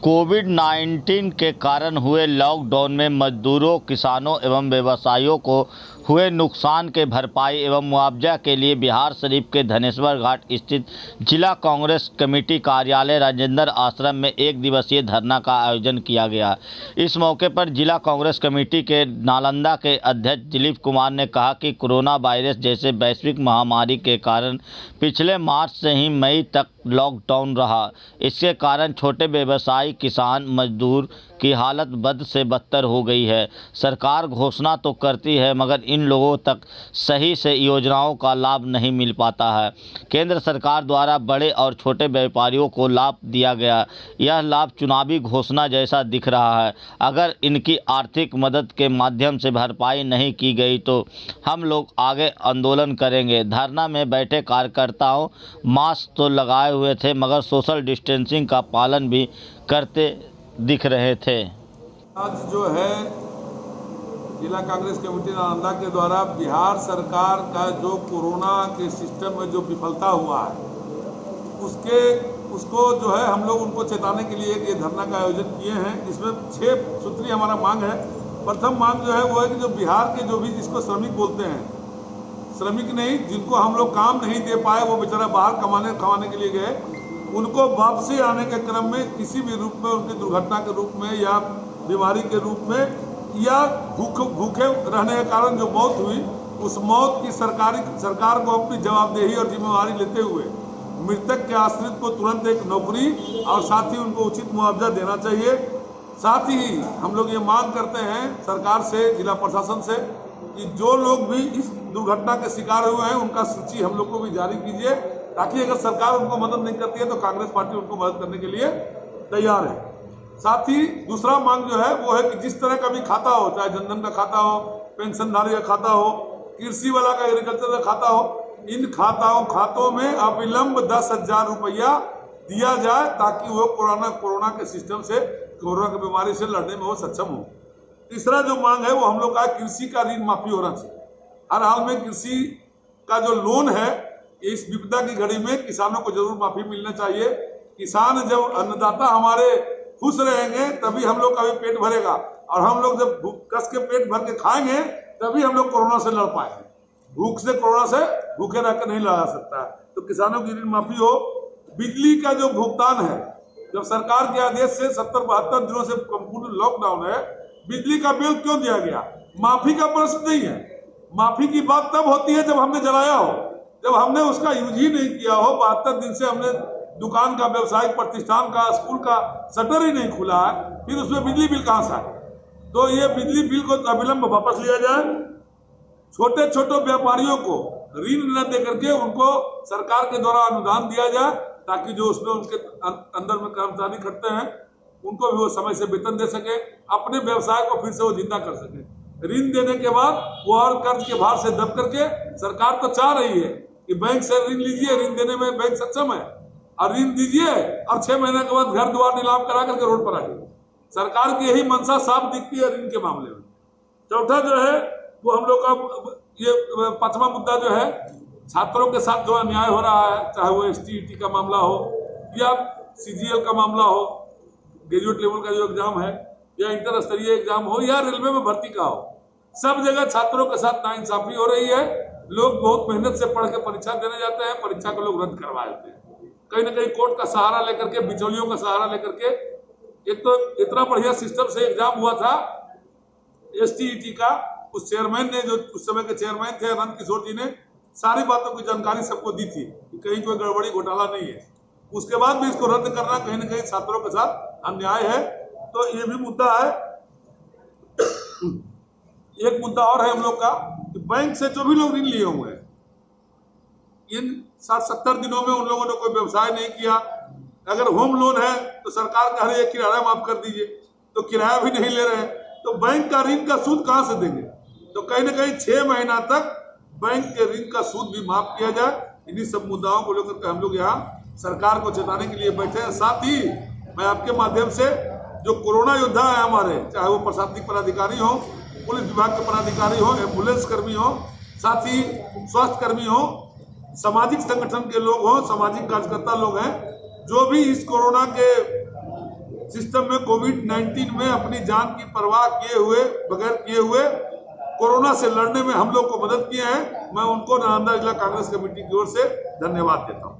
कोविड-19 के कारण हुए लॉकडाउन में मजदूरों, किसानों एवं व्यवसायियों को हुए नुकसान के भरपाई एवं मुआवजा के लिए बिहारशरीफ के धनेश्वर घाट स्थित जिला कांग्रेस कमेटी कार्यालय राजेंद्र आश्रम में एक दिवसीय धरना का आयोजन किया गया। इस मौके पर जिला कांग्रेस कमेटी के नालंदा के अध्यक्ष दिलीप कुमार ने कहा कि कोरोना वायरस जैसे वैश्विक महामारी के कारण पिछले मार्च से ही मई तक लॉकडाउन रहा। इसके कारण छोटे व्यवसायी, किसान, मजदूर की हालत बद से बदतर हो गई है। सरकार घोषणा तो करती है मगर इन लोगों तक सही से योजनाओं का लाभ नहीं मिल पाता है। केंद्र सरकार द्वारा बड़े और छोटे व्यापारियों को लाभ दिया गया। यह लाभ चुनावी घोषणा जैसा दिख रहा है। अगर इनकी आर्थिक मदद के माध्यम से भरपाई नहीं की गई तो हम लोग आगे आंदोलन करेंगे। धरना में बैठे कार्यकर्ताओं मास्क तो लगाए हुए थे मगर सोशल डिस्टेंसिंग का पालन भी करते दिख रहे थे। आज जो है जिला कांग्रेस कमेटी नालंदा के द्वारा बिहार सरकार का जो कोरोना के सिस्टम में जो विफलता हुआ है उसको जो है हम लोग उनको चेताने के लिए ये धरना का आयोजन किए हैं। इसमें 6 सूत्री हमारा मांग है। प्रथम मांग जो है वो है कि जो बिहार के जो भी जिसको श्रमिक बोलते हैं, श्रमिक नहीं, जिनको हम लोग काम नहीं दे पाए, वो बेचारा बाहर कमाने के लिए गए, उनको वापसी आने के क्रम में किसी भी रूप में उनकी दुर्घटना के रूप में या बीमारी के रूप में या भूखे रहने के कारण जो मौत हुई, उस मौत की सरकार को अपनी जवाबदेही और जिम्मेवारी लेते हुए मृतक के आश्रित को तुरंत एक नौकरी और साथ ही उनको उचित मुआवजा देना चाहिए। साथ ही हम लोग ये मांग करते हैं सरकार से, जिला प्रशासन से, कि जो लोग भी इस दुर्घटना के शिकार हुए हैं उनका सूची हम लोग को भी जारी कीजिए, ताकि अगर सरकार उनको मदद नहीं करती है तो कांग्रेस पार्टी उनको मदद करने के लिए तैयार है। साथ ही दूसरा मांग जो है वो है कि जिस तरह का भी खाता हो, चाहे जनधन का खाता हो, पेंशनधारी का खाता हो, कृषि वाला का, एग्रीकल्चर का खाता हो, इन खातों में अविलंब 10,000 रुपया दिया जाए ताकि वो कोरोना के सिस्टम से, कोरोना की बीमारी से लड़ने में वो सक्षम हो। तीसरा जो मांग है वो हम लोग का कृषि का ऋण माफी होना चाहिए। हर हाल में कृषि का जो लोन है इस विपदा की घड़ी में किसानों को जरूर माफी मिलना चाहिए। किसान, जब अन्नदाता हमारे खुश रहेंगे तभी हम लोग का भी पेट भरेगा, और हम लोग जब कस के पेट भर के खाएंगे तभी हम लोग कोरोना से लड़ पाएंगे। भूख से, कोरोना से भूखे रहकर नहीं लड़ा सकता है। तो किसानों की ऋण माफी हो। बिजली का जो भुगतान है, जब सरकार के आदेश से 70-72 दिनों से संपूर्ण लॉकडाउन है, बिजली का बिल क्यों दिया गया? माफी का प्रश्न नहीं है। माफी की बात तब होती है जब हमने जलाया हो, जब हमने उसका यूज ही नहीं किया हो। 72 दिन से हमने दुकान का, व्यवसायिक प्रतिष्ठान का, स्कूल का शटर ही नहीं खुला है, फिर उसमें बिजली बिल कहां से आए? तो ये बिजली बिल को अविलंब वापस लिया जाए। छोटे छोटे व्यापारियों को ऋण न दे करके उनको सरकार के द्वारा अनुदान दिया जाए, ताकि जो उसमें उनके अंदर में कर्मचारी खटते हैं उनको भी वो समय से वेतन दे सके, अपने व्यवसाय को फिर से वो जिंदा कर सके। ऋण देने के बाद वो और कर्ज के भार से दब करके, सरकार तो चाह रही है कि बैंक से ऋण लीजिए, ऋण देने में बैंक सक्षम है, और ऋण दीजिए और 6 महीने के बाद घर द्वार नीलाम करा करके रोड पर आ जाइए। सरकार की यही मंशा साफ दिखती है ऋण के मामले में। चौथा जो है वो हम लोग का ये 5वां मुद्दा जो है, छात्रों के साथ जो अन्याय हो रहा है, चाहे वो ST-ET का मामला हो या CGL का मामला हो, ग्रेजुएट लेवल का जो एग्जाम है, या इंटर स्तरीय एग्जाम हो, या रेलवे में भर्ती का हो, सब जगह छात्रों के साथ नाइंसाफी हो रही है। लोग बहुत मेहनत से पढ़ के परीक्षा देने जाते हैं, परीक्षा को लोग रद्द करवा देते हैं, कहीं ना कहीं कोर्ट का सहारा लेकर के, बिचौलियों का सहारा लेकर के। एक तो इतना बढ़िया सिस्टम से एग्जाम हुआ था ST-ET का, उस चेयरमैन ने, जो उस समय के चेयरमैन थे अनंत किशोर जी, ने सारी बातों की जानकारी सबको दी थी कि कहीं कोई गड़बड़ी घोटाला नहीं है। उसके बाद भी इसको रद्द करना कहीं ना कहीं छात्रों के साथ अन्याय है। तो ये भी मुद्दा है। एक मुद्दा और है हम लोग का कि बैंक से जो भी लोग ऋण लिए हुए हैं, इन 60-70 दिनों में उन लोगों ने कोई व्यवसाय नहीं किया। अगर होम लोन है तो सरकार कह रही है किराया माफ कर दीजिए, तो किराया भी नहीं ले रहे हैं, तो बैंक का ऋण का सूद कहां से देंगे? तो कहीं ना कहीं 6 महीना तक बैंक के ऋण का सूद भी माफ किया जाए। इन्हीं सब मुद्दाओं को लेकर हम लोग यहाँ सरकार को चेताने के लिए बैठे हैं। साथ ही मैं आपके माध्यम से जो कोरोना योद्धा है हमारे, चाहे वो प्रशासनिक पदाधिकारी हो, पुलिस विभाग के पदाधिकारी हो, एम्बुलेंस कर्मी हो, साथ ही स्वास्थ्य कर्मी हो, सामाजिक संगठन के लोग हो, सामाजिक कार्यकर्ता लोग हैं, जो भी इस कोरोना के सिस्टम में कोविड-19 में अपनी जान की परवाह बगैर किए हुए कोरोना से लड़ने में हम लोग को मदद किए हैं। मैं उनको नालंदा जिला कांग्रेस कमेटी की ओर से धन्यवाद देता हूं।